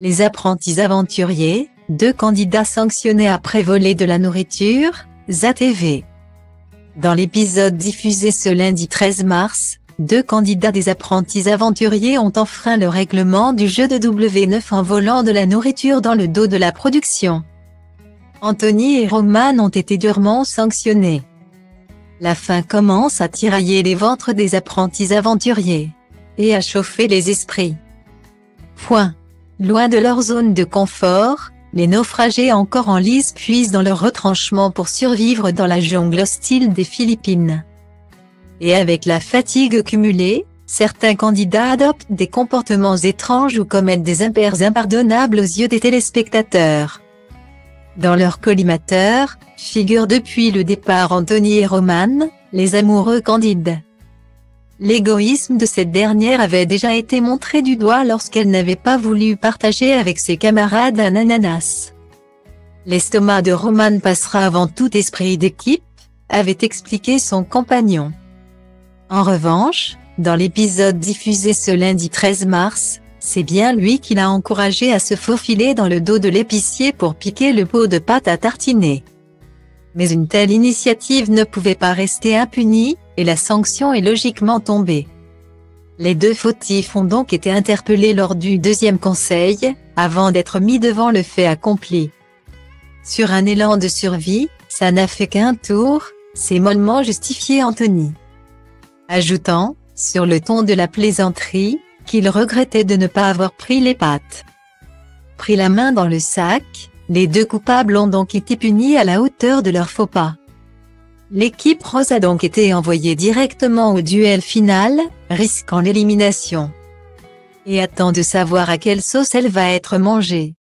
Les apprentis aventuriers, 2 candidats sanctionnés après voler de la nourriture, ZATV. Dans l'épisode diffusé ce lundi 13 mars, 2 candidats des apprentis aventuriers ont enfreint le règlement du jeu de W9 en volant de la nourriture dans le dos de la production. Anthony et Roman ont été durement sanctionnés. La faim commence à tirailler les ventres des apprentis aventuriers et à chauffer les esprits. Loin de leur zone de confort, les naufragés encore en lice puisent dans leur retranchement pour survivre dans la jungle hostile des Philippines. Et avec la fatigue cumulée, certains candidats adoptent des comportements étranges ou commettent des impairs impardonnables aux yeux des téléspectateurs. Dans leur collimateur, figurent depuis le départ Anthony et Roman, les amoureux candides. L'égoïsme de cette dernière avait déjà été montré du doigt lorsqu'elle n'avait pas voulu partager avec ses camarades un ananas. L'estomac de Roman passera avant tout esprit d'équipe, avait expliqué son compagnon. En revanche, dans l'épisode diffusé ce lundi 13 mars, c'est bien lui qui l'a encouragé à se faufiler dans le dos de l'épicier pour piquer le pot de pâte à tartiner. Mais une telle initiative ne pouvait pas rester impunie, et la sanction est logiquement tombée. Les 2 fautifs ont donc été interpellés lors du 2e conseil, avant d'être mis devant le fait accompli. Sur un élan de survie, ça n'a fait qu'un tour, s'est mollement justifié Anthony. Ajoutant, sur le ton de la plaisanterie, qu'il regrettait de ne pas avoir pris les pâtes. Pris la main dans le sac, les 2 coupables ont donc été punis à la hauteur de leur faux pas. L'équipe rose a donc été envoyée directement au duel final, risquant l'élimination. Et attend de savoir à quelle sauce elle va être mangée.